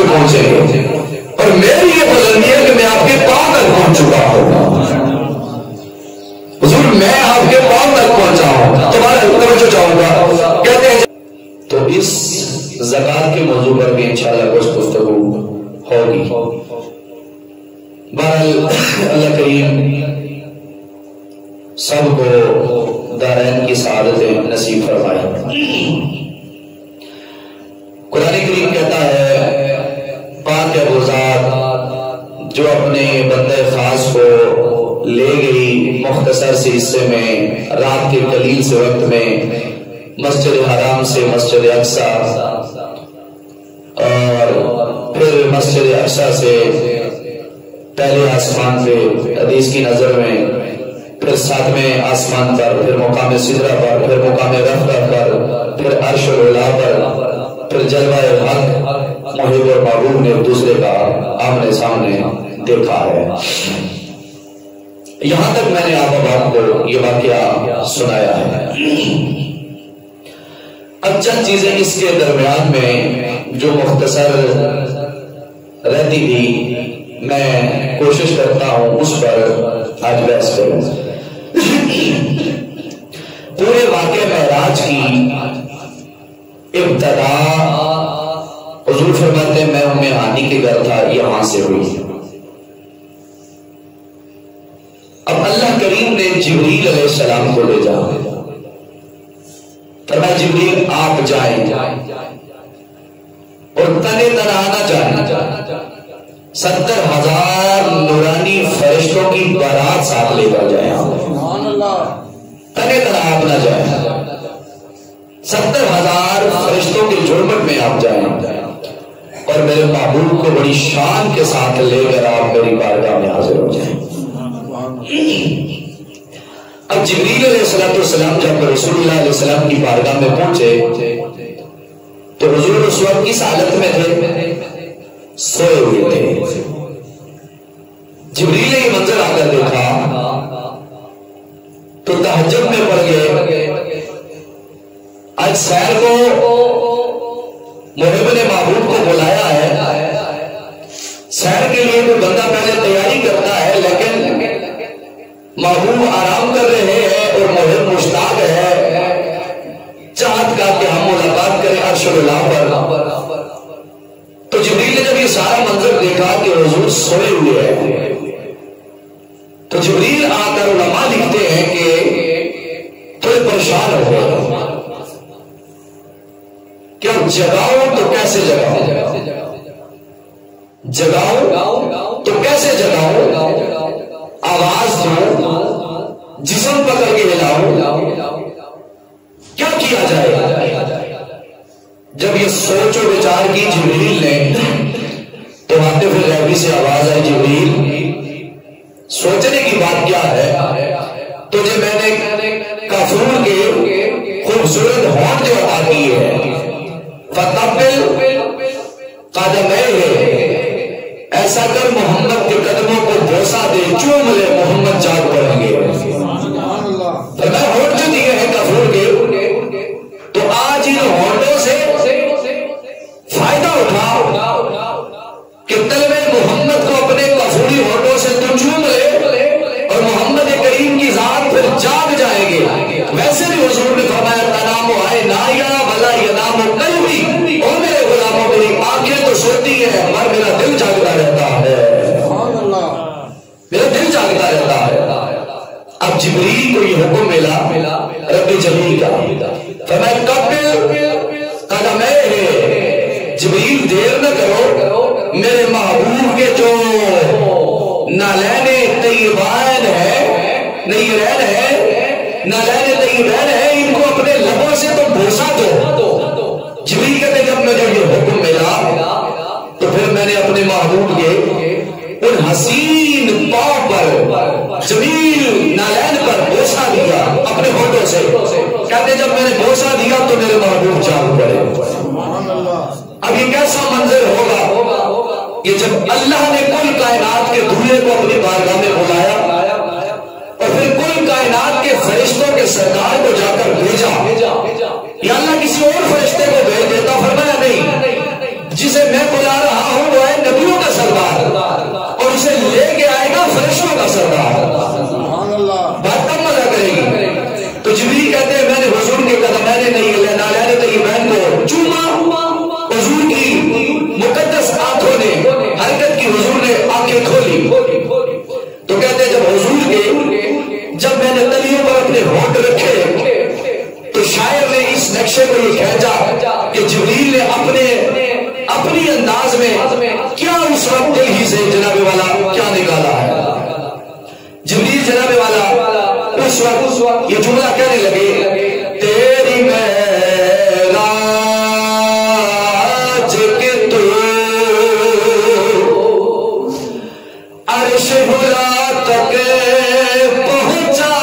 پہنچیں گے، اور میری یہ بلندی ہے کہ میں آپ کے پاؤں تک پہنچ چکا ہوں، حضور میں آپ کے پاؤں تک پہنچا ہوں، تمہارا توجہ چاہوں گا کہتے ہیں۔ تو اس زکات کے موضوع پر بھی انشاءاللہ کچھ گفتگو ہوگی۔ بہرحال اللہ کریم سب کو دارین کی سعادتیں نصیب فرمائے۔ قرآن کریم کہتا ہے پاک ہے وہ ذات جو اپنے بندے خاص کو لے گئی مختصر سے حصے میں رات کے قلیل سے وقت میں مسجد حرام سے مسجد اقصی اور پھر مسجد اقصی سے پہلے آسمان پہ حدیث کی نظر میں، پھر ساتویں آسمان پر، پھر مقام سدرہ پر، پھر مقام رفع پر، پھر عرش العلا پر، پھر جلوہ حق محب اور محبوب نے دوسرے کا آمنے سامنے دیکھا ہے۔ یہاں تک میں نے آپ کو یہ واقعہ سنایا ہے۔ اب چند چیزیں اس کے درمیان میں جو مختصر رہتی تھی میں کوشش کرتا ہوں اس پر آج بحث کروں۔ پورے واقعہ معراج کی ابتدا حضور فرماتے ہیں میں ام ہانی کے گھر تھا، یہاں سے ہوئی۔ اب اللہ کریم نے جبریل علیہ السلام کو لے جا فرمایا جبریل آپ جائیں اور تنے تنہا نہ جائیں، 70,000 نورانی فرشتوں کی بارات ساتھ لے کر جائیں، تنے تنہا آپ نہ جائیں، 70,000 فرشتوں کے جھرمٹ میں آپ جائیں اور میرے محبوب کو بڑی شان کے ساتھ لے کر آپ میری بارگاہ میں حاضر ہو جائیں۔ اب جبریل علیہ السلام جب رسول اللہ علیہ السلام کی بارگاہ میں پہنچے تو حضور اس وقت کس حالت میں تھے؟ سوئے ہوئے تھے۔ جبریل نے یہ منظر آ کر دیکھا تو تہجد میں پڑ گئے۔ آج سیر کو محب نے محبوب کو بلایا ہے، سیر کے لیے کوئی بندہ پہلے تیاری کرتا ہے، لیکن محبوب آرام کر رہے ہیں اور محب مشتاق ہے چاہت کا کہ ہم ملاقات کریں عرش العلا پر۔ تو جبریل نے جب یہ سارا منظر دیکھا کہ حضور سوئے ہوئے ہیں تو جبریل آ کر علماء لکھتے ہیں کہ تھوڑے پریشان ہو گئے کہ اب جگاؤ تو کیسے جگاؤ، جگاؤ تو کیسے جگاؤ، آواز دو، جسم پکڑ کے ہلاؤ، کیا کیا جائے؟ جب یہ سوچ و وچار کی جبریل نے تو آتے پھر غیبی سے آواز آئی جبریل سوچنے کی بات کیا ہے؟ تجھے میں نے کافور کے خوبصورت ہونٹ جو عطا کی ہے، فتقبل قدمے، ایسا کر محمد کے قدموں کو بوسہ دے، چوم لے، محمد جاگ پڑیں گے۔ تو میں ہونٹ جو دیے ہیں کافور کے تو آج ان ہونٹوں سے فائدہ اٹھا کہ طلب محمد کو اپنے کافوری ہونٹوں سے تو چوم لے اور محمد کریم کی ذات پھر جاگ جائیں گے۔ ویسے بھی حضور نے فرمایا تنام آئے نایا بلا ینام قلبی، اور میرے غلاموں میری آنکھیں تو سوتی ہیں اور میرا دل جاگتا رہتا ہے، میرا دل جاگتا رہتا ہے۔ اب جبریل کو یہ حکم ملا رب جلیل کا، فرمایا قبل قدمے ہے، جبریل دیر نہ کرو، میرے محبوب کے جو نالین طیبین ہے، نیرین ہے، نالین طیبین ہے، ان کو اپنے لبوں سے تو بوسہ دو۔ جبریل کہتے جب مجھے یہ حکم ملا تو پھر میں نے اپنے محبوب کے ان حسین پاؤں پر جمیل نالین پر بوسہ دیا اپنے ہونٹوں سے، کہتے جب میں نے بوسہ دیا تو میرے محبوب جاگ پڑے۔ اب یہ کیسا منظر ہوگا کہ جب اللہ نے کل کائنات کے دھولے کو اپنی بارگاہ میں بلایا اور پھر کل کائنات کے فرشتوں کے سرکار کو جا کر بھیجا، یا اللہ کسی اور فرشتے کو بھیج دیتا، فرمایا نہیں، جسے میں بلا رہا ہوں فرشتوں کا سردار، بات کم مزہ کرے گی. تو جبریل کہتے ہیں میں نے حضور کے قدمین نالین طیبین کو چوما، حضور کی مقدس آنکھوں نے حرکت کی، حضور نے آنکھیں کھولی. تو کہتے ہیں جب حضور کے جب میں نے تلیوں پر اپنے ہونٹ رکھے تو شاعر نے اس نقشے کو یہ کھینچا کہ جبریل نے اپنی انداز میں کیا اس وقت دل ہی سے جناب والا کیا نکالا ہے. جبریل جناب والا اس وقت یہ جملہ کہنے لگے تیری معراج کے تو عرش بلا تک پہنچا،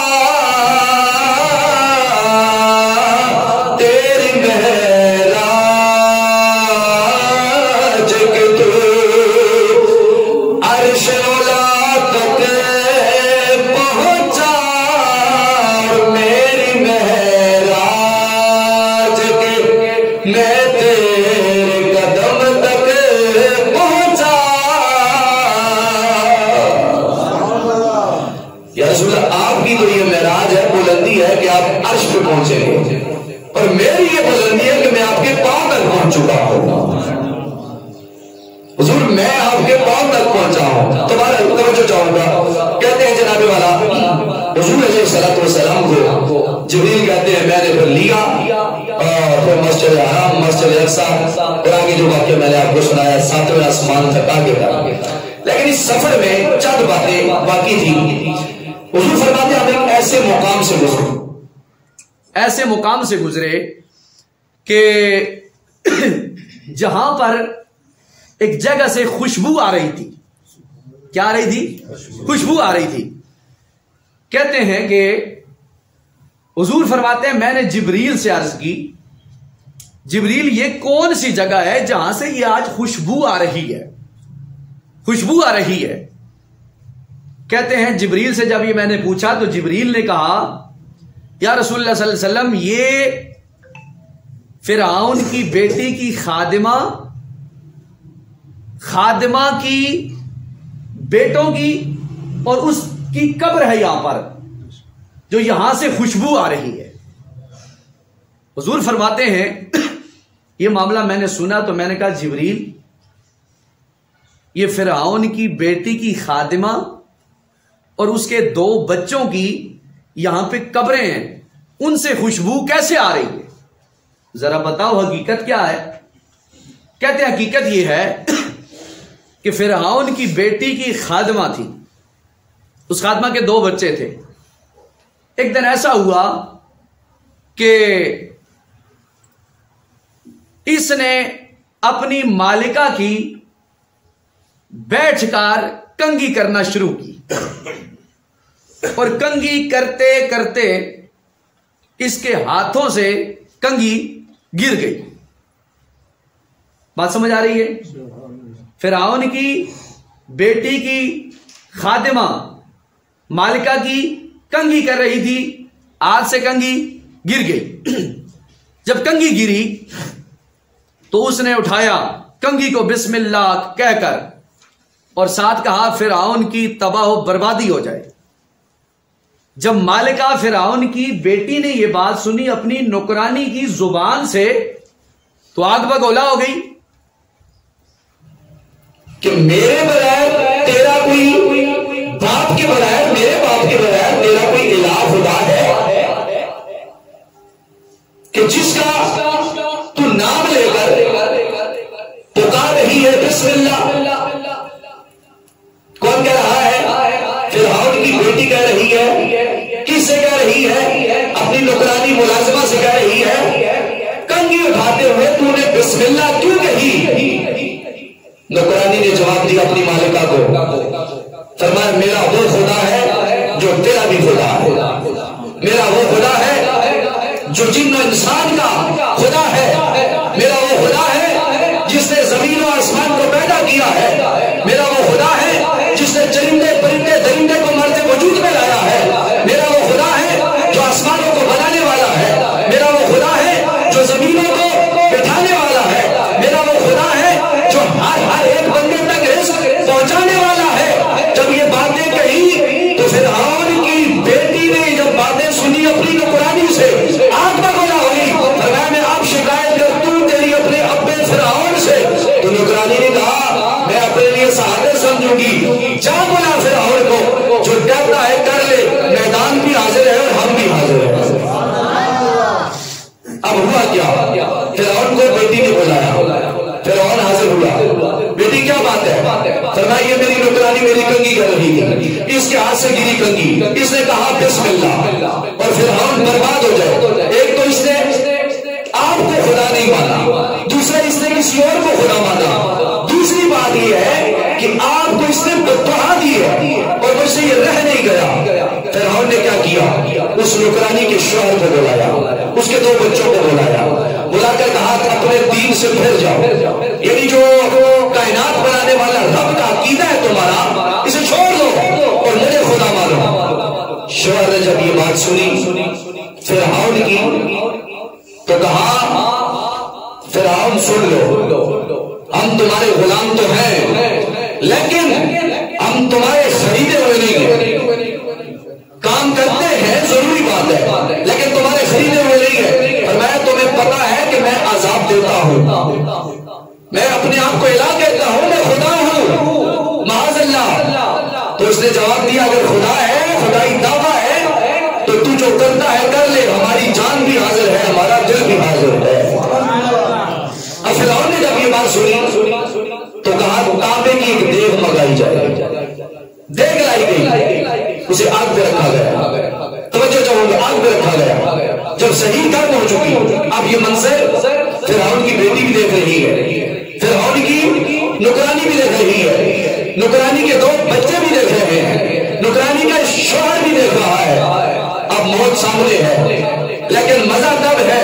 تیری معراج کے تو عرش بلا تک پہنچا، میری معراج کے میں تیرے قدم تک پہنچا. یا رسول اللہ آپ کی تو یہ معراج ہے، بلندی ہے کہ آپ عرش پہ پہنچے گے، اور میری یہ بلندی ہے کہ میں آپ کے پاؤں تک پہنچ چکا ہوں. حضور میں آپ کے پاؤں تک پہنچا ہوں. تمہارا توجہ چاہوں گا. کہتے ہیں جناب والا حضور علیہ السلام کو جبریل کہتے ہیں میں نے پھر لیا اور پھر مسجد حرام، مسجد اقصیٰ، اور آگے جو واقعہ میں نے آپ کو سنایا 7ویں آسمان تک آگے تھا. لیکن اس سفر میں چند باتیں باقی تھی. حضور فرماتے ہیں ہم ایک ایسے مقام سے گزرے کہ جہاں پر ایک جگہ سے خوشبو آ رہی تھی. کیا آ رہی تھی؟ خوشبو آ رہی تھی. کہتے ہیں کہ حضور فرماتے ہیں میں نے جبریل سے عرض کی جبریل یہ کون سی جگہ ہے جہاں سے یہ آج خوشبو آ رہی ہے، خوشبو آ رہی ہے. کہتے ہیں جبریل سے جب یہ میں نے پوچھا تو جبریل نے کہا یا رسول اللہ صلی اللہ علیہ وسلم یہ فرعون کی بیٹی کی خادمہ کی بیٹوں کی اور اس کی قبر ہے یہاں پر جو یہاں سے خوشبو آ رہی ہے. حضور فرماتے ہیں یہ معاملہ میں نے سنا تو میں نے کہا جبریل یہ فرعون کی بیٹی کی خادمہ اور اس کے 2 بچوں کی یہاں پہ قبریں ہیں، ان سے خوشبو کیسے آ رہی ہے؟ ذرا بتاؤ حقیقت کیا ہے؟ کہتے ہیں حقیقت یہ ہے کہ فرعون کی بیٹی کی خادمہ تھی، اس خادمہ کے 2 بچے تھے. ایک دن ایسا ہوا کہ اس نے اپنی مالکہ کی بیٹھ کر کنگھی کرنا شروع کی اور کنگھی کرتے کرتے اس کے ہاتھوں سے کنگھی گر گئی. بات سمجھ آ رہی ہے؟ فرعون کی بیٹی کی خادمہ مالکہ کی کنگھی کر رہی تھی، ہاتھ سے کنگھی گر گئی. جب کنگھی گری تو اس نے اٹھایا کنگھی کو بسم اللہ کہہ کر اور ساتھ کہا فرعون کی تباہ و بربادی ہو جائے. جب مالکہ فرعون کی بیٹی نے یہ بات سنی اپنی نوکرانی کی زبان سے تو آگ بگولا ہو گئی کہ میرے بغیر تیرا کوئی باپ کے بغیر، میرے باپ کے بغیر تیرا کوئی الہ خدا ہے کہ جس کا تو نام لے کر پکار رہی ہے بسم اللہ. کون کہہ رہا ہے؟ فرعون کی بیٹی کہہ رہی ہے. کس سے کہہ رہی ہے؟ اپنی نوکرانی ملازمہ سے کہہ رہی ہے. کنگھی اٹھاتے ہوئے تو نے بسم اللہ کیوں کہی؟ نوکرانی نے جواب دیا اپنی مالکہ کو، فرمایا میرا وہ خدا ہے جو تیرا بھی خدا ہے، میرا وہ خدا ہے جو جن و انسان کا خدا ہے، میرا وہ خدا ہے جس نے زمین و آسمان کو پیدا کیا ہے، میرا وہ خدا ہے جس نے چرندے پرندے درندے کو مرتے وجود میں لایا ہے، میرا وہ خدا ہے جو آسمانوں کو بنانے والا ہے، میرا وہ خدا ہے جو زمینوں کو بٹھانے والا ہے، میرا وہ خدا ہے جو ہر ایک بندے تک رزق پہنچانے والا ہے. جب یہ باتیں سمجھوں گی، جا بلا فرعون کو، جو کہتا ہے کر لے، میدان بھی حاضر ہے اور ہم بھی حاضر ہیں۔ اب ہوا کیا، فرعون کو بیٹی نے بلایا، فرعون حاضر ہوا، بیٹی کیا بات ہے؟ فرمایا یہ میری نوکرانی میری کنگھی کر رہی تھی، اس کے ہاتھ سے گری کنگھی، اس نے کہا بسم اللہ، اور فرعون برباد ہو جائے۔ ایک تو اس نے آپ کو خدا نہیں مانا، دوسرا اس نے کسی اور کو خدا مانا، دوسری بات یہ ہے کہ آپ کو اس نے بددعا دی ہے اور مجھ سے یہ رہ نہیں گیا۔ فرعون نے کیا کیا، اس نوکرانی کے شوہر کو بلایا، اس کے 2 بچوں کو بلایا، بلا کر کہا کہ اپنے دین سے پھر جاؤ، یعنی جو کائنات بنانے والا رب کا عقیدہ ہے تمہارا، اسے چھوڑ دو اور مجھے خدا مانو۔ شوہر نے جب یہ بات سنی فرعون کی تو کہا فرعون سن لو، ہم تمہارے غلام تو ہیں لیکن ہم تمہارے خریدے ہوئے نہیں ہیں، کام کرتے ہیں ضروری بات ہے لیکن تمہارے خریدے ہوئے نہیں ہیں، اور میں تمہیں پتا ہے کہ میں عذاب دیتا ہوں، میں اپنے آپ کو الہ کہتا ہوں، میں خدا ہوں معاذ اللہ۔ تو اس نے جواب دیا اگر خدا ہے، خدائی دعویٰ ہے تو جو کرتا ہے کر لے، ہماری جان بھی حاضر ہے، ہمارا دل بھی حاضر ہے۔ اب فرعون نے جب یہ بات سنی تو کہا کعبے کی ایک دیگ منگائی جائے، دیگ لائی گئی، اسے آگ پہ رکھا گیا، توجہ چاہوں گا، آگ پہ رکھا گیا، جب صحیح گرم ہو چکی، اب یہ منظر فرعون کی بیٹی بھی دیکھ رہی ہے، فرعون کی نوکرانی بھی دیکھ رہی ہے، نوکرانی کے 2 بچے بھی دیکھ رہے ہیں، نوکرانی کا شوہر بھی دیکھ رہا ہے، اب موت سامنے ہے، لیکن مزہ تب ہے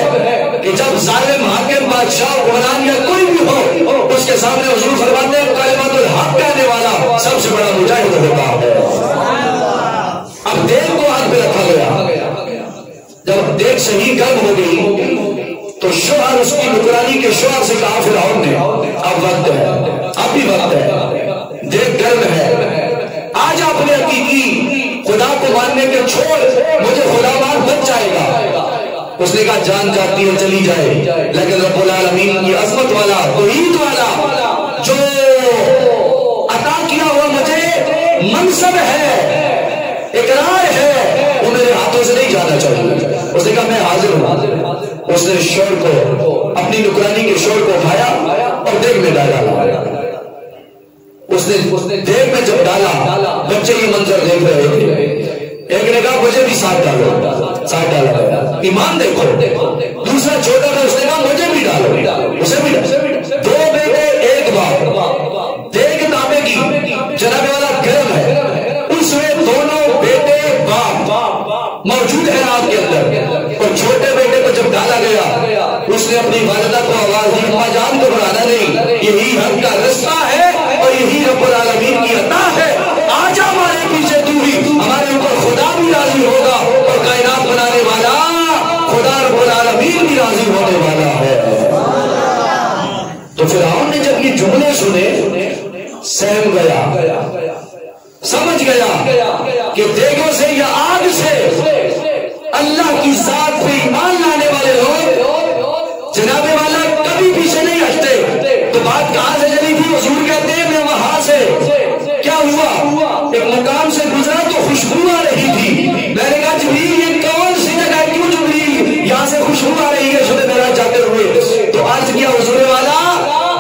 کہ جب ظالم حاکم بادشاہ حکمران یا کوئی بھی ہو، اس کے سامنے حضور فرماتے ہیں کلمۃ الحق کہنے والا سب سے بڑا مجاہد ہوتا ہے۔ اب دیگ کو آگ پہ رکھا گیا، جب دیگ صحیح گرم ہو گئی تو شوہر اس کی نوکرانی کے شوہر سے کہا فرعون نے اب وقت ہے، اب بھی وقت ہے، دیگ گرم ہے، آج اپنے حقیقی خدا کو ماننے کے چھوڑ، مجھے خدا مان بچ جائے گا۔ اس نے کہا جان جاتی ہے چلی جائے، لیکن رب العالمین کی عظمت والا توحید والا جو عطا کیا ہوا مجھے منصب ہے، اقرار ہے، وہ میرے ہاتھوں سے نہیں جانا چاہیے۔ اس نے کہا میں حاضر ہوں۔ اس نے شوہر کو، اپنی نوکرانی کے شوہر کو اٹھایا اور دیگ میں ڈالا، اس نے دیگ میں جب ڈالا، بچے یہ منظر دیکھ رہے تھے، ایک نے کہا مجھے بھی ساتھ ڈالو، ساتھ ڈالا گیا، ایمان دیکھو، دوسرا چھوٹا تھا اس نے کہا مجھے بھی ڈالو، اسے بھی ڈالو، 2 بیٹے 1 باپ، دیگ تانبے کی جناب والا گرم ہے، اس میں دونوں بیٹے باپ موجود ہیں آپ کے اندر، اور چھوٹے بیٹے کو جب ڈالا گیا اس نے اپنی والدہ کو آواز دی اماں جان کو بڑھانا نہیں، یہی حق کا رستہ ہے اور یہی رب العالمین کی عطا ہے، آجا ہمارے پیچھے تو ہی، ہمارے اوپر خدا بھی راضی ہوگا اور کائنات بنانے والا خدا رب العالمین بھی راضی ہونے والا ہے۔ تو فرعون نے جب یہ جملے سنے سہم گیا، سمجھ گیا کہ دیگوں سے یا آگ سے اللہ کی ذات پہ ایمان لانے والے لوگ جناب والا کبھی پیچھے نہیں ہٹتے۔ تو بات کہاں سے چلی تھی؟ حضور کہتے ہیں میں وہاں سے کیا ہوا، ایک مقام سے گزرا تو خوشبو آ رہی تھی، میں نے کہا جبریل یہ کون سی جگہ ہے، کیوں جبریل یہاں سے خوشبو آ رہی ہے شب معراج جاتے ہوئے؟ تو عرض کیا حضور والا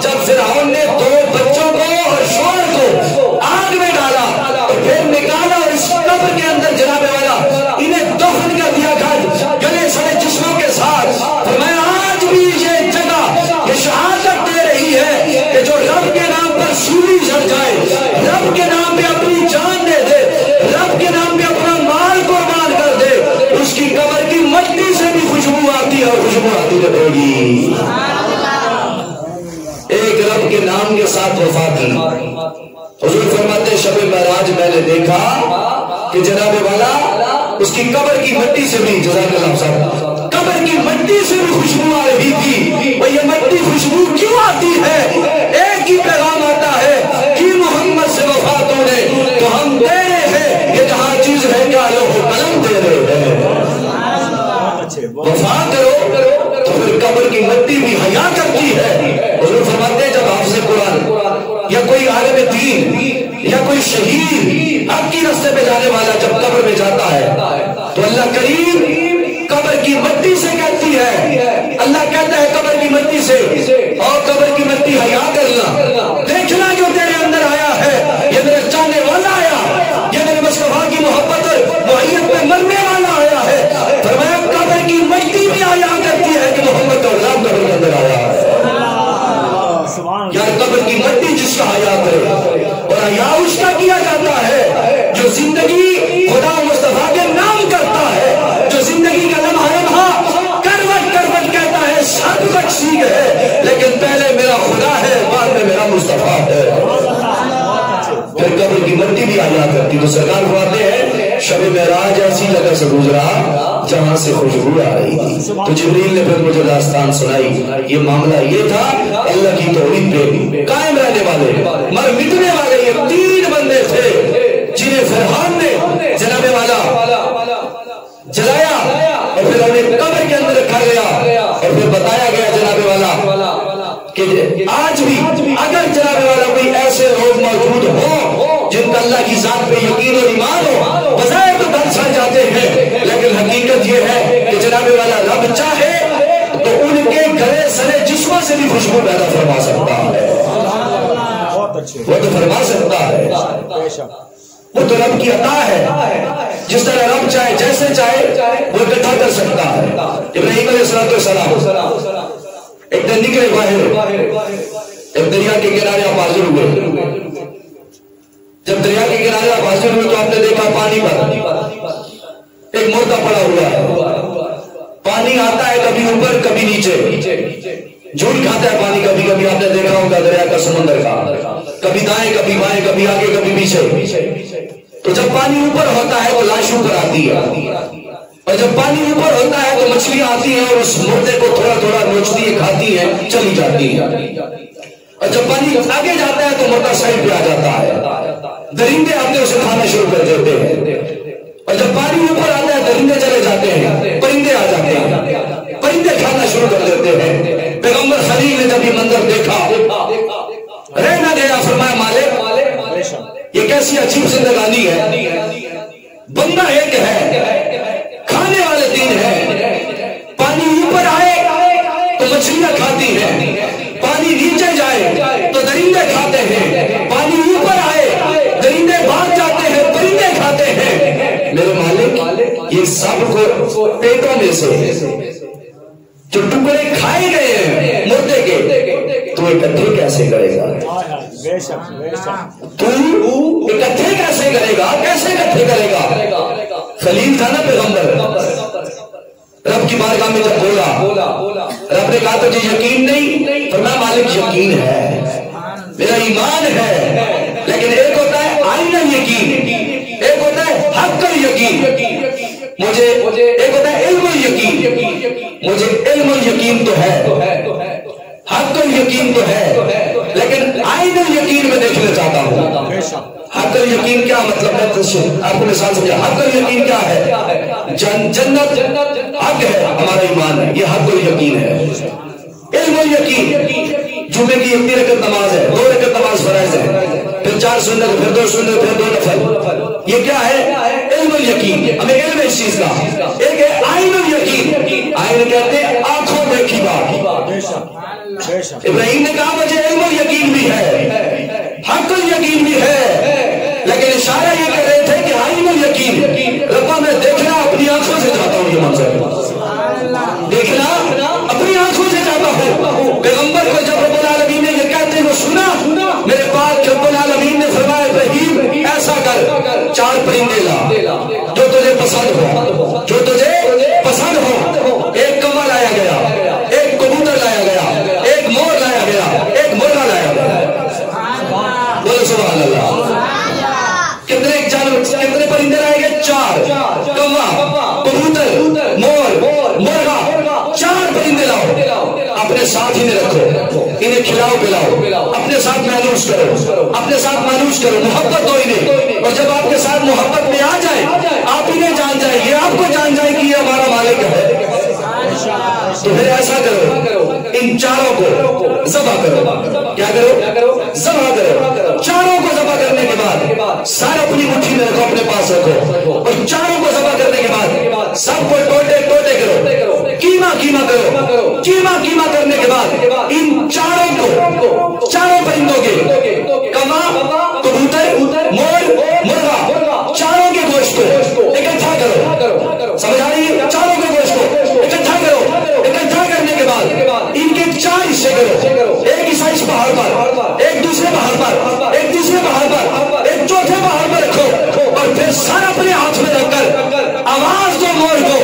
جب فرعون نے 2 بچوں کو اور شوہر کو آگ میں ڈالا اور پھر نکالا اور اس قبر کے اندر جناب والا انہیں دفن کر دیا گلے سڑے جسموں کے ساتھ، فرمایا آج بھی یہ جگہ یہ شہادت دے رہی ہے کہ جو رب کے نام پر سولی جھڑ جائے، رب کے نام پہ اپنی جان دے دے، رب کے نام پہ اپنا مال قربان کر دے، اس کی قبر کی مٹی سے بھی خوشبو آتی ہے اور خوشبو آتی رہے گی۔ ایک رب کے نام کے ساتھ وفا کی۔ حضور فرماتے شب معراج میں نے دیکھا کہ جناب والا اس کی قبر کی مٹی سے بھی، جزاک اللہ صاحب، قبر کی مٹی سے بھی خوشبو آ رہی تھی۔ اور یہ مٹی خوشبو کیوں آتی ہے؟ ایک ہی پیغام آتا ہے کہ محمد سے وفا تو نے تو ہم دے رہے ہیں، یہ جہاں چیز ہے کیا لوگ قلم دے رہے ہیں، وفا کرو تو پھر قبر کی مٹی بھی حیا کرتی ہے۔ حضور فرماتے ہیں جب حافظ قرآن یا کوئی عالم دین یا کوئی شہید حق کی راستے پہ جانے والا جب قبر میں جاتا ہے تو اللہ کریم قبر کی مٹی سے کہتی ہے، اللہ کہتا ہے قبر کی مٹی سے، اور قبر کی مٹی حیا کرنا، دیکھنا جو تیرے اندر آیا ہے، یہ میرے چاہنے والا آیا، یہ میرے مصطفیٰ کی محبت معیت میں مرنے والا آیا ہے۔ فرمایا قبر کی مٹی بھی آیا کرتی ہے کہ محمد کا غلام قبر کے اندر آیا ہے۔ یار قبر کی مٹی جس کا حیا کرے، اور حیا اس کا کیا جاتا ہے جو زندگی خدا مصطفیٰ کے نام کرتا ہے، جو زندگی کا لمحہ لمحہ کروٹ کروٹ کہتا ہے سب کچھ ٹھیک ہے، لیکن پہلے میرا خدا ہے، بعد میں میرا مصطفیٰ ہے۔ پھر قبر کی مٹی بھی حیا کرتی۔ تو سرکار فرماتے ہیں شب معراج ایسی جگہ سے گزرا جہاں سے خوشبو آ رہی تھی۔ تو جبریل نے پھر مجھے داستان سنائی، یہ معاملہ یہ تھا، اللہ کی توحید پہ قائم رہنے والے مر مٹنے والے یہ 3 بندے تھے جنہیں فرعون نے جناب والا جلایا، اور پھر انہیں قبر کے اندر رکھا گیا، اور پھر بتایا گیا جناب والا کہ آج بھی اگر جناب والا کوئی ایسے لوگ موجود ہوں جن کا اللہ کی ذات پہ یقین اور ایمان ہو، بظاہر تو بن سا جاتے ہیں، لیکن حقیقت یہ ہے کہ جناب والا رب چاہے تو ان کے گلے سرے جسموں سے بھی خوشبو پیدا فرما سکتا ہے، وہ تو فرما سکتا ہے، وہ تو رب کی عطا ہے، جس طرح رب چاہے جیسے چاہے وہ اکٹھا کر سکتا ہے۔ ابراہیم علیہ السلام ایک دن نکلے باہر، ایک دریا کے کنارے آپ حاضر ہوئے، جب دریا کے کنارے آپ حاضر ہوئے تو آپ نے دیکھا پانی پر ایک مردہ پڑا ہوا ہے، پانی آتا ہے کبھی اوپر کبھی نیچے، جھول کھاتا ہے پانی، کبھی کبھی آپ نے دیکھا ہوگا دریا کا سمندر کا، کبھی دائیں کبھی بائیں کبھی آگے کبھی پیچھے۔ تو جب پانی اوپر ہوتا ہے تو لاش اوپر آتی ہے، اور جب پانی اوپر ہوتا ہے تو مچھلیاں آتی ہیں اور اس مردے کو تھوڑا تھوڑا نوچتی ہیں، کھاتی ہیں، چلی جاتی ہیں، اور جب پانی آگے جاتا ہے تو مردہ سائڈ پہ آ جاتا ہے، درندے آتے اسے کھانا شروع کر دیتے ہیں، اور جب پانی اوپر آتا ہے درندے چلے جاتے ہیں، پرندے آ جاتے ہیں، پرندے کھانا شروع کر دیتے ہیں۔ پیغمبر خلیل نے جب یہ منظر دیکھا رہ نہ گیا، فرمایا مالک یہ کیسی عجیب زندگانی ہے، بندہ ایک ہے، کھانے والے 3 ہیں، پانی اوپر آئے تو مچھلیاں کھاتی ہیں، پانی نیچے جائے تو درندے کھاتے ہیں، پانی اوپر آئے درندے بھاگ جاتے ہیں، پرندے کھاتے ہیں۔ میرے مالک یہ سب کو پیٹوں میں سے جو ٹکڑے کھائے گئے ہیں مردے کے، تو اکٹھے کیسے کرے گا؟ تو اکٹھے کیسے کرے گا؟ کیسے اکٹھے کرے گا؟ خلیل تھا نا پیغمبر، رب کی بارگاہ میں جب بولا، رب نے کہا تجھے یقین نہیں؟ فرمایا مالک یقین ہے، میرا ایمان ہے، لیکن ایک ہوتا ہے آئینہ یقین، ایک ہوتا ہے حق یقین، مجھے ایک ہوتا ہے علم یقین، مجھے علم یقین تو ہے، حق یقین تو ہے، لیکن آئینہ یقین میں دیکھنا چاہتا ہوں۔ حق یقین کیا مطلب ہے؟ آپ کو مثال سمجھا، حق یقین کیا ہے؟ جنت حق ہے، ہمارا ایمان ہے، یہ حق یقین ہے۔ علم یقین، جمعے کی 1 رکعت نماز ہے، 2 رکعت نماز فرائض ہے، پھر 4 سنت، پھر 2 سنت، پھر 2 نفل، یہ کیا ہے؟ علم یقین، ہمیں علم ہے اس چیز کا۔ ایک ہے آئین یقین، آئین کہتے ہیں آنکھوں دیکھی بات۔ ابراہیم نے کہا مجھے علم یقین بھی ہے، حق یقین بھی ہے، لیکن اشارہ یہ کر رہے تھے کہ آئین یقین، ربا میں دیکھنا اپنی آنکھوں سے چاہتا ہوں، یہ منظر دیکھنا اپنی آنکھوں سے چاہتا ہوں۔ پیغمبر کو جب رب العالمین نے یہ کہتے ہیں وہ سنا، میرے پاک رب العالمین نے فرمایا ابراہیم ایسا کر، 4 پرندے لا جو تجھے پسند ہو، جو تجھے پسند ہو۔ ایک کوا لایا گیا، ایک کبوتر لایا گیا، ایک مور لایا گیا، ایک مرغا لایا گیا۔ بولو سبحان اللہ۔ کتنے پرندے لائے گئے؟ 4، کوا، کبوتر، مور، مرغا، 4 پرندے لاؤ، اپنے ساتھ ہی میں رکھو، انہیں کھلاؤ پلاؤ، اپنے ساتھ مانوس کرو، اپنے ساتھ مانوس کرو، محبت دو انہیں، اور جب آپ کے ساتھ محبت میں آ جائے، آپ انہیں جان جائے، یہ آپ کو جان جائے کہ یہ ہمارا مالک ہے، تو پھر ایسا کرو ان 4 کو ذبح کرو۔ کیا کرو؟ ذبح کرو۔ 4 کو ذبح کرنے کے بعد سر اپنی مٹھی میں رکھو، اپنے پاس رکھو، اور چاروں کو ذبح کرنے کے بعد سب کو ٹوٹے ٹوٹے کرو، کیما کیما کرو، کیما کیما کرنے کے بعد ان چاروں کو، چاروں پرندوں کے، کوا، کبوتر، مور، مرغا، چاروں کے گوشت کو اکٹھا کرو، سمجھ آ رہی ہے؟ چاروں کے گوشت کو اکٹھا کرو، اکٹھا کرنے کے بعد ان کے 4 حصے کرو، ایک حصہ اس پہاڑ پر، ایک دوسرے پہاڑ پر، ایک تیسرے پہاڑ پر، ایک چوتھے پہاڑ پر رکھو، اور پھر سر اپنے ہاتھ میں رکھ کر آواز دو مور کو،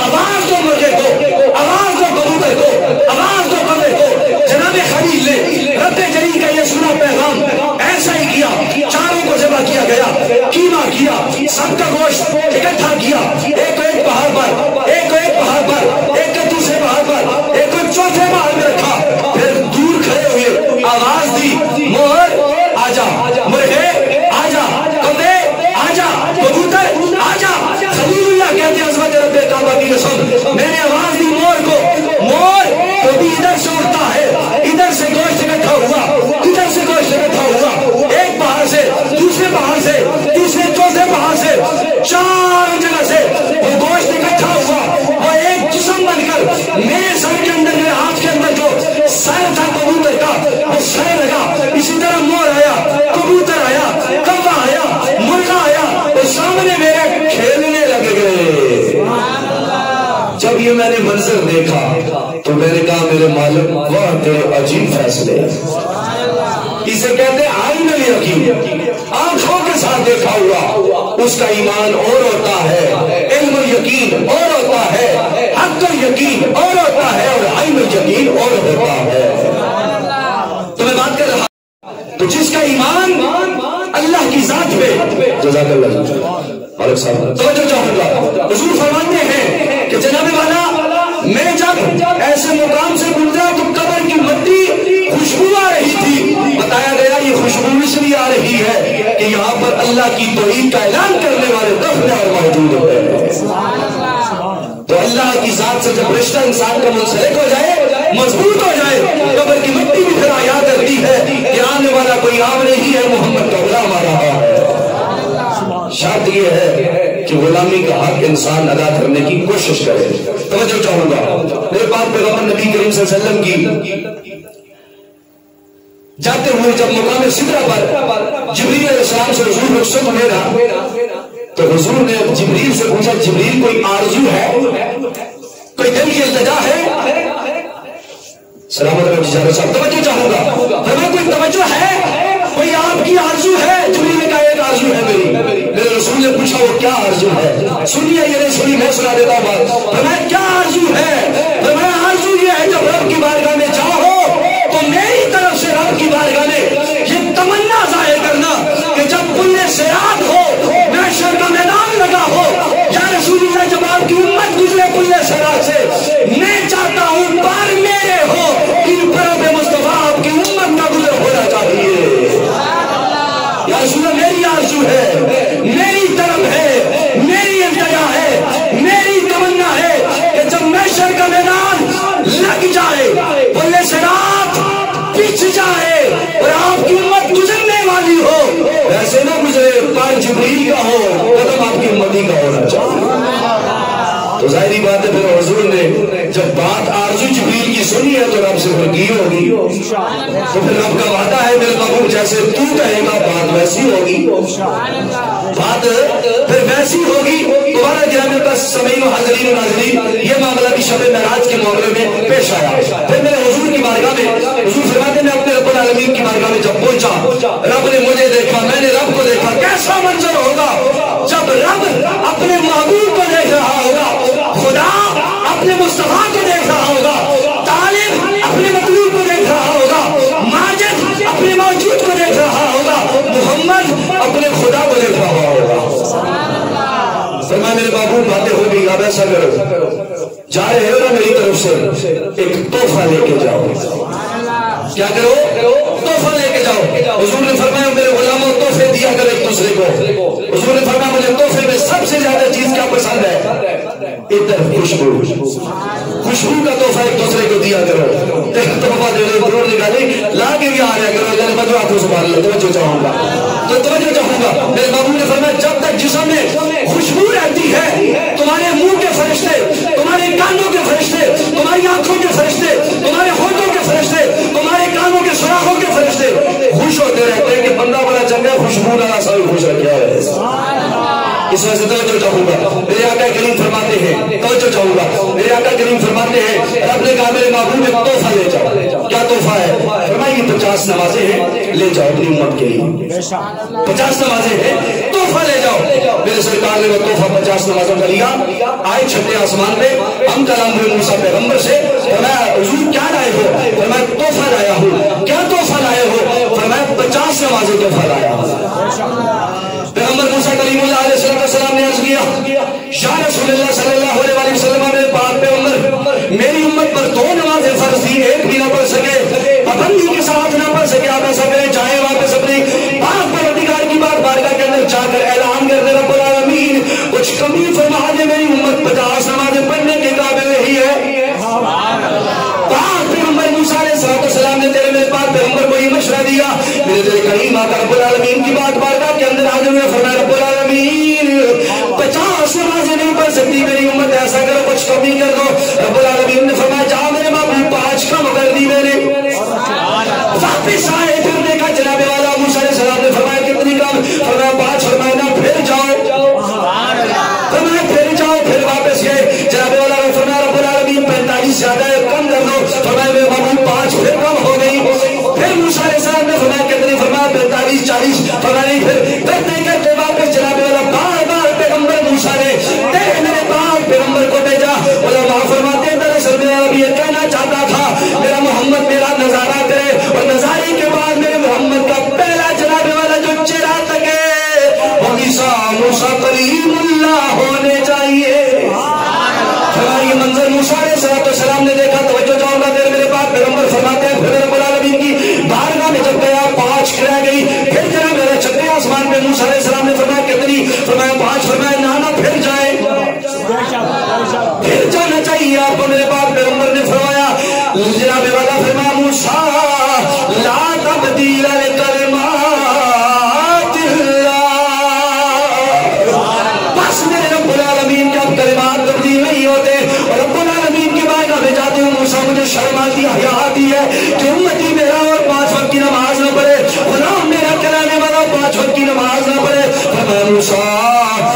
آواز دو مرغے کو، آواز دو کبوتر کو، آواز دو کوے کو۔ جناب خلیل نے رب جلیل کا یہ سنا پیغام ایسا ہی کیا، چاروں کو ذبح کیا گیا، کیما کیا، سب کا گوشت اکٹھا کیا، ایک کو ایک پہاڑ پر، ایک کو ایک پہاڑ پر، ایک کو دوسرے پہاڑ پر، ایک کو چوتھے پہاڑ میں رکھا، پھر دور کھڑے ہوئے آواز دی، مور آجا، مرغے آجا، کوے آجا، کبوتر آجا۔ خلیل اللہ کہتے ہیں عظمت رب کعبہ کی قسم، میں نے آواز دی مور کو، مور کبھی ادھر سے اڑتا ہے، ادھر سے گوشت اکٹھا ہوا، ادھر سے گوشت اکٹھا ہوا، ایک پہاڑ سے، دوسرے پہاڑ سے، تیسرے چوتھے پہاڑ سے، 4 جگہ سے وہ گوشت اکٹھا ہوا، وہ ایک جسم بن کر میرے سر کے اندر، میرے ہاتھ کے اندر جو سر تھا کبوتر کا وہ سر لگا، اسی طرح مور آیا، کبوتر آیا، کوا آیا، مرغا آیا، وہ سامنے میرے کھیلنے لگ گئے۔ جب یہ میں نے منظر دیکھا تو میں نے کہا میرے مالک واہ تیرے عجیب فیصلے، اسے کہتے ہیں عین الیقین، آنکھوں کے ساتھ دیکھا ہوا، اس کا ایمان اور ہوتا ہے، علم الیقین اور ہوتا ہے، حق الیقین اور ہوتا ہے، اور عین الیقین اور ہوتا ہے۔ تو میں بات کر رہا تو جس کا ایمان اللہ کی ذات پہ، جزاک اللہ مالک صاحب توجہ چاہوں گا، حضور فرماتے ہیں کہ جناب والا میں جب ایسے مقام سے گزرا تو قبر کی مٹی خوشبو آ رہی تھی، بتایا گیا یہ خوشبو اس لیے آ رہی ہے کہ یہاں پر اللہ کی توحید کا اعلان کرنے والے دفن اور موجود ہیں۔ تو اللہ کی ذات سے جب رشتہ انسان کا منسلک ہو جائے، مضبوط ہو جائے، قبر کی مٹی بھی پھر آیا کرتی ہے کہ آنے والا کوئی عام نہیں ہے، محمد کا غلام آ رہا ہے۔ شرط یہ ہے کہ غلامی کا حق انسان ادا کرنے کی کوشش کرے۔ توجہ چاہوں گا، میرے پاس پیغمبر نبی کریم صلی اللہ علیہ وسلم کی جاتے ہوئے جب مقام سدرہ پر جبریل علیہ السلام سے حضور رخصت ہوئے نا، تو حضور نے جبریل سے پوچھا جبریل کوئی آرزو ہے، کوئی دل کی التجا ہے؟ سلامت علیہ صاحب توجہ چاہوں گا، ہمیں کوئی توجہ ہے، کوئی آپ کی آرزو ہے؟ جبریل نے کہا ایک آرزو ہے میری۔ میرے رسول نے پوچھا وہ کیا آرزو ہے؟ سنیے یہ نہیں سنی، میں سنا دیتا ہوں بات۔ ہمیں کیا آرزو ہے؟ ہمیں آرزو یہ ہے جب رب کی بارگاہ میں جاؤ تو میری طرف سے رب کی بارگاہ میں یہ تمنا ظاہر کرنا کہ جب پل صراط ہو، محشر کا میدان لگا ہو، یا رسول اللہ جب آپ کی امت گزرے پل صراط سے، میں چاہتا ہوں پار میرے ہو، ان پروں پہ مصطفیٰ آپ کی امت کا گزر ہونا چاہیے۔ یا رسول اللہ میری آرزو ہے، میری طرف ہے، میری التجا ہے، میری تمنا ہے کہ جب محشر کا میدان لگ جائے، پل صراط پچھ جائے اور آپ کی امت گزرنے والی ہو، ایسے نہ گزرے پار جبریل کا ہو، قدم آپ کی امتی کا ہونا چاہیے۔ تو ظاہری بات ہے پھر حضور نے جب بات آرزو جبریل کی سنی ہے تو رب سے پھر کی ہوگی، تو پھر رب کا وعدہ ہے میرے محبوب جیسے تو کہے گا بات ویسی ہوگی، بات پھر ویسی ہوگی۔ دوبارہ جناب کا سمعین و حاضرین و ناظرین یہ معاملہ بھی شب معراج کے معاملے میں پیش آیا۔ پھر میرے حضور کی بارگاہ میں حضور فرماتے میں اپنے رب العالمین کی بارگاہ میں جب پہنچا، رب نے مجھے دیکھا، میں نے رب کو دیکھا۔ کیسا منظر ہوگا جب رب اپنے محبوب کو دیکھ رہا ہوگا، خدا اپنے مصطفیٰ کو دیکھ رہا ہوگا، طالب اپنے مطلوب کو دیکھ رہا ہوگا، ماجد اپنے موجود کو دیکھ رہا ہوگا، محمد اپنے خدا کو دیکھ رہا ہوگا۔ فرمایا میرے بابو باتیں ہو گئی، اب ایسا کرو، جا رہے ہو نا میری طرف سے ایک تحفہ لے کے جاؤ۔ کیا کرو؟ تحفہ لے کے جاؤ۔ حضور نے فرمایا میرے غلاموں تحفے دیا کر ایک دوسرے کو۔ حضور نے فرمایا مجھے تحفے میں سب سے زیادہ چیز کیا پسند ہے؟ ادھر خوشبو، خوشبو کا تحفہ ایک دوسرے کو دیا کرو۔ تحفہ دے دو، ضرور نکالی لا کے بھی آ رہا کرو، اللہ نے بدوا کو سبحان اللہ توجہ چاہوں گا۔ تو توجہ چاہوں گا، میرے محبوب نے فرمایا جب تک جسم میں خوشبو رہتی ہے، تمہارے منہ کے فرشتے، تمہارے کانوں کے فرشتے، تمہاری آنکھوں کے فرشتے، تمہارے ہونٹوں کے فرشتے، تمہارے کانوں کے سوراخوں کے فرشتے خوش ہوتے رہتے ہیں کہ بندہ بڑا چنگا خوشبو ڈالا سا خوش رکھا ہے۔ اس وجہ سے توجہ چاہوں گا، میرے آقا کریم فرماتے ہیں، توجہ چاہوں گا، میرے آقا کریم فرماتے ہیں رب نے کہا میرے محبوب ایک تحفہ لے جاؤ۔ کیا تحفہ ہے؟ فرمایا یہ 50 نمازیں ہیں، لے جاؤ اپنی امت کے لیے، 50 نمازیں ہیں، تحفہ لے جاؤ۔ میرے سرکار نے وہ تحفہ 50 نمازوں کا لیا، آئے چھٹے آسمان پہ، ہم کلام ہوئے موسیٰ پیغمبر سے، فرمایا حضور کیا لائے ہو؟ فرمایا تحفہ لایا ہوں۔ کیا تحفہ لائے ہو؟ فرمایا 50 نمازیں تحفہ لایا ہوں۔ پیغمبر موسیٰ کلیم اللہ علیہ السلام نے عرض کیا یا رسول اللہ صلی اللہ علیہ وسلم، میرے پاک پیغمبر میری امت پر 2 نمازیں فرض تھی، ایک بھی نہ پڑھ سکے، پابندی کے ساتھ نہ پڑھ سکے، آپ ایسا کریں چاہے واپس اپنی پاک پروردگار کی بارگاہ کے اندر جا کر اعلان کر دے رب العالمین کچھ کمی فرما دے، میری امت 50 نمازیں پڑھنے کے قابل نہیں ہے۔ پاک پیغمبر موسیٰ علیہ السلام نے تیرے میرے پاک پیغمبر کو یہ مشورہ دیا، میرے دل کریم آقا رب العالمین کی بارگاہ کے اندر حاضر ہوئے، فرمایا رب العالمین 50 نمازیں نہیں پڑھ سکتی میری امت، ایسا کرو کچھ کمی کر دو۔ رب العالمین نے فرمایا جا میرے محبوب 5 کم کر دی میں نے۔ واپس آئے پھر دیکھا جناب والا موسیٰ علیہ السلام نے فرمایا کتنی کم؟ فرمایا 5۔ فرمایا نہ پھر جاؤ، فرمایا پھر جاؤ، پھر واپس گئے جناب والا نے فرمایا رب العالمین 45 زیادہ ہے کم کر دو۔ فرمایا میرے محبوب 5 پھر کم ہو گئی۔ پھر موسیٰ علیہ السلام نے فرمایا کتنی؟ فرمایا 45 40۔ فرمایا نہیں پھر دیکھے تو واپس جناب والا بار بار پیغمبر موسیٰ نے تیرے میرے پاک پیغمبر کو بھیجا۔ علماء فرماتے ہیں دراصل میرا رب یہ کہنا چاہتا تھا میرا محمد میرا نظارہ کرے، اور نظارے کے بعد میرے محمد کا پہلا جناب والا جو چہرہ تکے وہ عیسیٰ موسیٰ کلیم اللہ ہونے چاہیے۔ یہ منظر موسیٰ علیہ السلام نے دیکھا، توجہ جاؤں گا تیرے میرے پاک پیغمبر فرماتے ہیں پھر رب العالمین کی بارگاہ میں جب گیا 5 رہ گئی، پھر جناب میرے چھٹے آسمان پہ موسیٰ علیہ السلام نے فرمایا کتنی؟ فرمایا 5۔ فرمایا نانا پھر جائے، پھر جانا چاہیے آپ کو۔ میرے پاک پیغمبر نے فرمایا جناب والا فرمایا موسیٰ لا تبدیل لکلمات اللہ، بس میرے رب العالمین کے اب کلمات تبدیل نہیں ہوتے، اور رب العالمین کے بارگاہ میں جاتے ہوں موسیٰ مجھے شرم آتی حیا آتی ہے کہ امتی میرا اور 5 وقت کی نماز نہ پڑھے، غلام میرا کہلانے والا 5 وقت کی نماز نہ پڑھے۔ فرمایا موسیٰ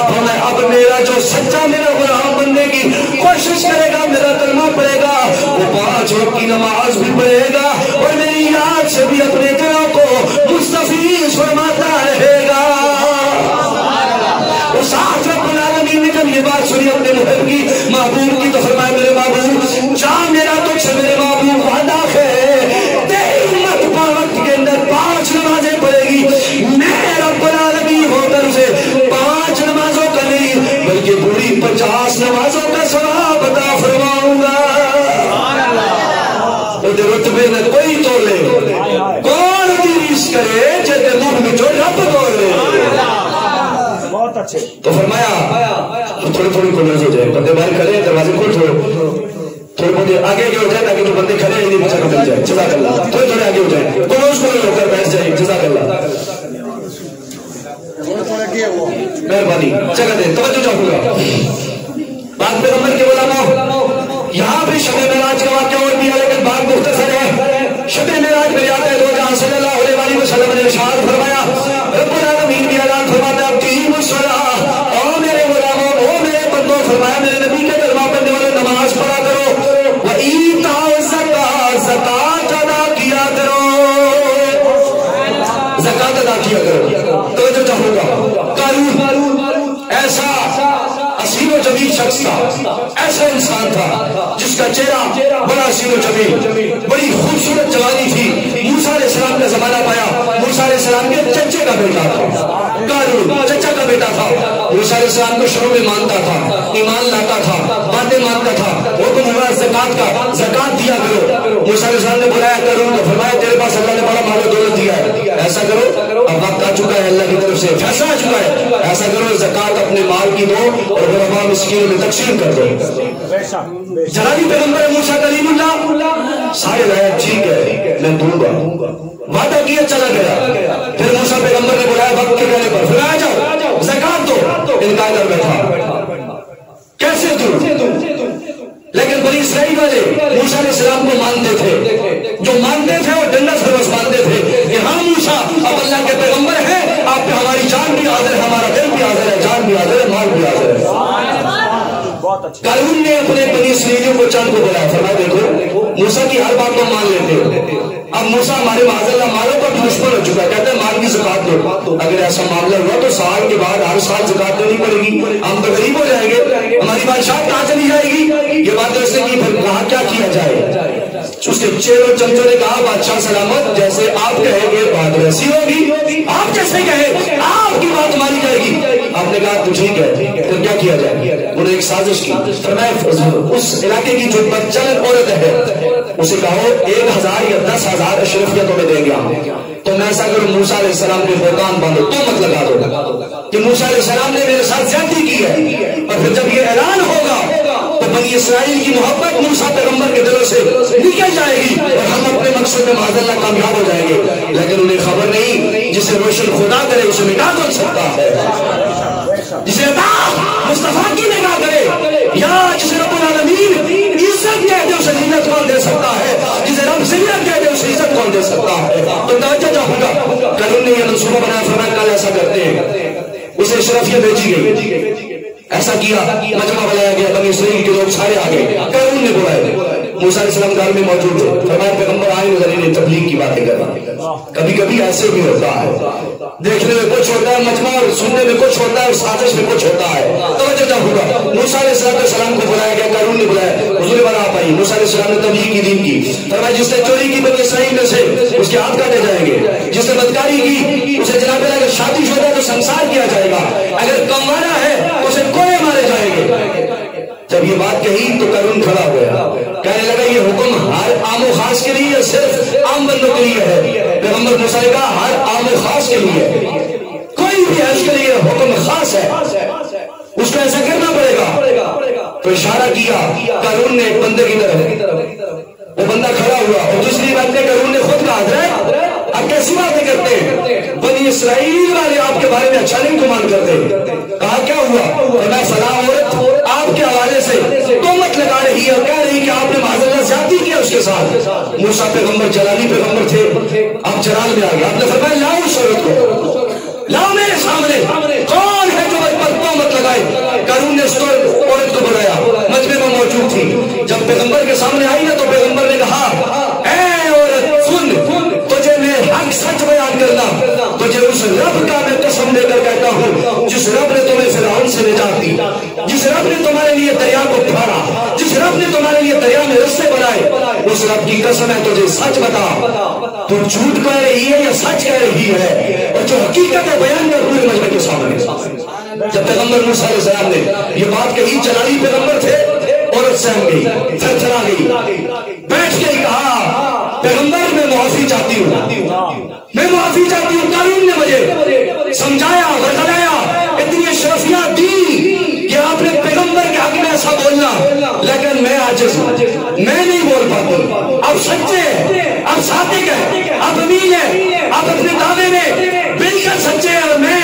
فرمایا اب میرا جو سچا میرا غلام بننے کی کوشش کرے گا، میرا کلمہ پڑھے گا، وہ 5 وقت کی نماز بھی پڑھے گا، اور میری یاد سے بھی اپنے دلوں کو مستفیض فرماتا رہے گا۔ اس آج رب العالمین نے جب یہ بات سنی اپنے محب کی محبوب کی تو فرمایا میرے محبوب جا میرا تجھ سے میرے محبوب وعدہ ہے تیری امت 5 وقت کے اندر 5 نمازیں پڑھے گی، میں رب العالمین ہو کر اسے 5 نمازوں کا نہیں بلکہ پوری 50 نمازوں کا ثواب عطا فرماؤں گا۔ رتبے میں کوئی تولے کون ریس کرے جیسے منہ میں جو رب تولے۔ بہت اچھے۔ تو فرمایا تھوڑے تھوڑے کھولنے ہو جائے، بندے باہر کھڑے ہیں دروازے کھول تھوڑے بندے آگے ہو جائے تاکہ جو بندے کھڑے ہیں انہیں بچا کر مل جائے۔ جزاک اللہ۔ تھوڑے تھوڑے آگے ہو جائے، کلوز کھولے ہو کر بیٹھ جائے۔ جزاک اللہ، مہربانی جگہ دیں۔ توجہ چاہوں گا بات پیغمبر کے علماء یہاں بھی شب معراج کا واقعہ اور بھی ہے لیکن بات مختصر ہے۔ شب معراج میں آتا ہے دو جہاں صلی اللہ علیہ وسلم نے ارشاد فرمایا، رب العالمین بھی اعلان فرماتا ہے اقیموا الصلاۃ، او میرے غلاموں او میرے بندوں، فرمایا میرے نبی کے کلمہ پڑھنے والے نماز پڑھا کرو، وایتاء الزکاۃ، زکات ادا کیا کرو، زکات ادا کیا کرو۔ توجہ چاہوں گا قارون ایسا حسین و جمیل شخص تھا، ایسا انسان تھا جس کا چہرہ بڑا حسین و جمیل، بڑی خوبصورت جوانی تھی۔ موسیٰ علیہ السلام کا زمانہ پایا، موسیٰ علیہ السلام کے چچے کا بیٹا تھا قارون، چچا کا بیٹا تھا۔ موسیٰ علیہ السلام کو شروع میں مانتا تھا، ایمان لاتا تھا، باتیں مانتا تھا، حکم ہوا زکات کا، زکات دیا کرو۔ موسیٰ علیہ السلام نے بلایا قارون کو، فرمایا تیرے پاس اللہ نے بڑا مال و دولت دیا ہے، ایسا کرو اب وقت آ چکا ہے، اللہ کی طرف سے فیصلہ آ چکا ہے، ایسا کرو زکات اپنے مال کی دو اور غربا مسکینوں میں تقسیم کر دو۔ جنابی پیغمبر موسیٰ کلیم اللہ سارے لائے ٹھیک ہے میں دوں گا، وعدہ کیا چلا گیا۔ پھر موسیٰ پیغمبر نے بلایا وقت اللہ کے پیغمبر ہیں, آپ پہ ہماری جان بھی حاضر ہے, ہمارا دل بھی حاضر ہے, جان بھی حاضر ہے, مال بھی حاضر ہے. قارون نے اپنے بنی اسرائیلیوں کو چند کو بلایا, فرمایا دیکھو موسیٰ کی ہر بات کو مان لیتے ہو, اب موسیٰ ہمارے معاذ اللہ مالوں کا دشمن ہو چکا ہے, کہتے ہیں مال کی زکات دو. اگر ایسا معاملہ ہوا تو سال کے بعد ہر سال زکات دینی پڑے گی, ہم تو غریب ہو جائیں گے, ہماری بادشاہ کہاں چلی جائے گی. یہ بات اس نے کی, پھر کہا کیا کیا جائے. اس کے چیروں چمچوں نے کہا بادشاہ سلامت, جیسے آپ کہیں گے بات ویسی ہوگی, آپ جیسے کہیں آپ کی بات مانی جائے گی. آپ نے کہا تو ٹھیک ہے, پھر کیا کیا جائے. انہوں نے ایک سازش کی, اس علاقے کی جو بدچلن عورت ہے اسے کہو 1000 یا 10,000 اشرفیہ تمہیں دیں گے ہم, تو میں ایسا کروں موسیٰ علیہ السلام کے بہتان باندھو, تو مت لگا دو کہ موسیٰ علیہ السلام نے میرے ساتھ زیادتی کی ہے. اور پھر جب یہ اعلان ہوگا تو بنی اسرائیل کی محبت موسیٰ پیغمبر کے دلوں سے نکل جائے گی اور ہم اپنے مقصد میں معاذ اللہ کامیاب ہو جائیں گے. لیکن انہیں خبر نہیں جسے روشن خدا کرے اسے مٹا کون سکتا ہے, جسے مصطفیٰ کی نگاہ کرے یا جسے رب العالمین عزت کہہ دے اسے ذلت کون دے سکتا ہے, جسے رب ذلت کہہ دے اسے عزت کون دے سکتا ہے. تو توجہ چاہوں گا, قارون نے یہ منصوبہ بنایا, فرمایا کل ایسا کرتے ہیں. اسے اشرفیہ بھیجی گئی, ایسا کیا, مجمع بلایا گیا, بنی اسرائیل کے لوگ سارے آ گئے, قارون نے بلایا. موسیٰ علیہ السلام گھر میں موجود تھے, فرمایا پیغمبر آئے نظر انہیں تبلیغ کی باتیں کرنا. کبھی کبھی ایسے بھی ہوتا ہے, دیکھنے میں کچھ ہوتا ہے مجمع اور سننے میں کچھ ہوتا ہے اور سازش میں کچھ ہوتا ہے. توجہ چاہوں گا, موسیٰ علیہ السلام کو بلایا گیا, قارون نے بلایا, حضور بار آپ آئی. موسیٰ علیہ السلام نے تبلیغ کی دین کی, فرمایا جس نے چوری کی بنی اسرائیل میں سے اس کے ہاتھ کاٹے جائیں گے, جس نے بدکاری کی اسے جناب اگر شادی شدہ ہے تو سنسار کیا جائے گا, اگر کمانا ہے تو اسے کوڑے مارے جائیں گے. جب یہ بات کہی تو قارون کھڑا ہوا, کہنے لگا یہ حکم ہر عام و خاص کے لیے صرف عام بندوں کے لیے ہے. پیغمبر موسیٰ نے کہا ہر عام و خاص کے لیے, کوئی بھی ہے اس کے لیے حکم خاص ہے, اس کو ایسا کرنا پڑے گا. تو اشارہ کیا قارون نے ایک بندے کی طرف, وہ بندہ کھڑا ہوا اور دوسری بات نے قارون نے خود کہا حضرت آپ کیسی باتیں کرتے ہیں, بنی اسرائیل والے آپ کے بارے میں اچھا نہیں گمان کرتے. کہا کیا ہوا, فرمایا فلاں عورت آپ کے حوالے سے تہمت لگا رہی ہے اور کہہ رہی کہ آپ نے معاذ اللہ زیادتی کیا اس کے ساتھ. موسیٰ پیغمبر جلالی پیغمبر تھے, آپ جلال میں آ گئے, آپ نے فرمایا لاؤ اس عورت کو, لاؤ میرے سامنے, کون ہے جو مجھ پر تہمت لگائے. قارون نے اس عورت کو بلایا, مجمع میں موجود تھی. جب پیغمبر کے سامنے آئی نا تو پیغمبر نے کہا اے عورت سن, تجھے میں حق سچ بیان کرنا, تجھے اس رب کا میں قسم دے کر کہتا ہوں جس رب نے تمہیں فرعون سے نجات دی, جس رب نے تمہارے لیے دریا کو پھاڑا, جس رب نے تمہارے لیے دریا میں رستے بنائے, اس رب کی قسم ہے تجھے سچ بتا, تو جھوٹ کہہ رہی ہے یا سچ کہہ رہی ہے, اور جو حقیقت ہے بیان کر پورے مجمع کے سامنے. جب پیغمبر موسیٰ علیہ السلام نے یہ بات کہی, جلالی پیغمبر تھے, عورت سہم گئی, پھر چلا گئی, بیٹھ کے کہا پیغمبر میں معافی چاہتی ہوں, میں معافی چاہتی ہوں. قارون نے مجھے سمجھایا بتلایا, اتنی اشرفیات دی کہ آپ نے پیغمبر کے حق میں ایسا بولنا, لیکن میں عاجز ہوں, میں نہیں بول پاتی. آپ سچے ہیں, آپ صادق ہیں, آپ امین ہیں, آپ اپنے دعوے میں بالکل سچے ہیں, اور میں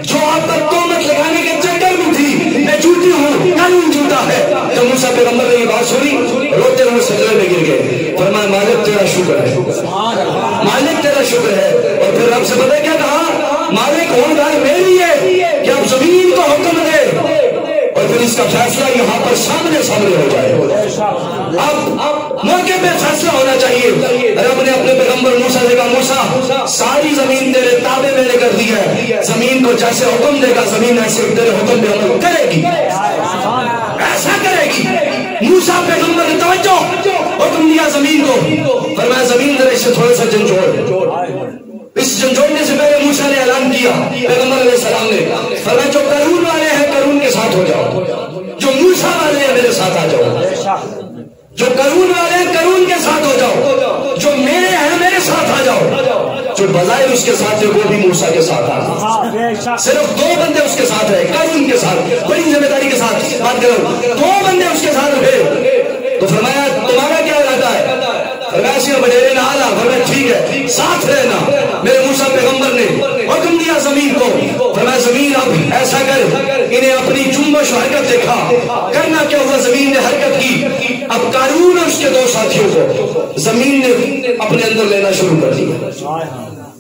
جو آپ پر تہمت لگانے کے چکر میں تھی میں جھوٹی ہوں, قارون جھوٹا ہے. جب موسیٰ پیغمبر نے یہ بات سنی روتے ہوئے سجدے میں گر گئے, فرمایا مالک تیرا شکر ہے, مالک تیرا شکر ہے. اور پھر رب سے پتہ کیا کہا, مالک ہوندار میری ہے کہ اب زمین کو حکم دے, اور پھر اس کا فیصلہ یہاں پر سامنے سامنے ہو جائے. اب موقع پہ فیصلہ ہونا چاہیے. رب نے اپنے پیغمبر موسیٰ سے کہا موسیٰ ساری زمین تیرے تابع میں نے کر دی ہے, زمین کو جیسے حکم دے گا زمین ایسے تیرے حکم پہ عمل کرے گی, ایسا کرے گی. موسیٰ پیغمبر نے توجہ حکم دیا زمین کو, فرمایا زمین ذرا اس سے تھوڑا سا جھنجھوڑ. اس جھنجھوڑنے سے پہلے موسیٰ نے اعلان کیا پیغمبر علیہ السلام نے, فرمایا جو قارون والے ہیں قارون کے ساتھ ہو جاؤ, جو موسیٰ والے ہیں میرے ساتھ آ جاؤ, جو قارون والے ہیں قارون کے ساتھ ہو جاؤ, جو میرے ہیں میرے ساتھ آ جاؤ. جو بظاہر اس کے ساتھ تھے وہ بھی موسیٰ کے ساتھ آ, صرف 2 بندے اس کے ساتھ رہے, قارون کے ساتھ بڑی ذمہ داری کے ساتھ بات کرو, 2 بندے اس کے ساتھ رہے. تو فرمایا تمہارا کیا ارادہ ہے, فرمایا بڈیرے نہ آنا, فرمایا ٹھیک ہے ساتھ رہنا. میرے موسیٰ پیغمبر نے حکم دیا زمین کو, فرمایا زمین اب ایسا کر, انہیں اپنی جنبش و حرکت دیکھا, کرنا کیا ہوا, زمین نے حرکت کی. اب قارون اور اس کے 2 ساتھیوں کو زمین نے اپنے اندر لینا شروع کر دیا.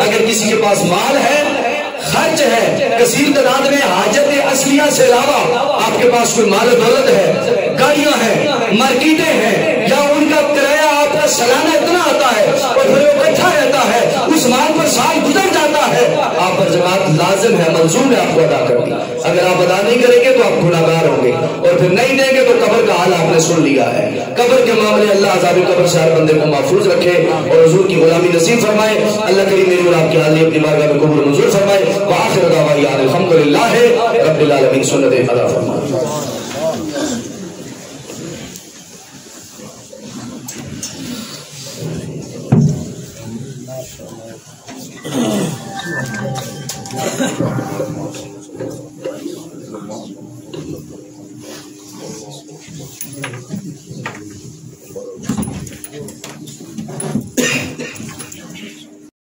اگر کسی کے پاس مال ہے، خرچ ہے، کثیر تعداد میں حاجت اصلیہ سے علاوہ آپ کے پاس کوئی مال و دولت ہے، گاڑیاں ہیں، مارکیٹیں ہیں، یا ان کا کرایہ آپ کا سالانہ اتنا آتا ہے اور پھر وہ اکٹھا رہتا ہے، اس مال پر سال گزر جاتا ہے، آپ پر زکات لازم ہے، منظور ہے آپ کو ادا کرنی۔ اگر آپ ادا نہیں کریں گے تو آپ گناہگار ہوں گے، اور پھر نہیں دیں گے تو قبر کا حال آپ نے سن لیا ہے۔ قبر کے معاملے اللہ عذاب قبر سے ہر بندے کو محفوظ رکھے اور حضور کی غلامی نصیب فرمائے۔ اللہ کریم میری اور آپ کی حاضری اپنی بارگاہ میں قبول منظور فرمائے۔ وآخر دعوانا الحمدللہ رب العالمین۔ سنت ادا فرمائے۔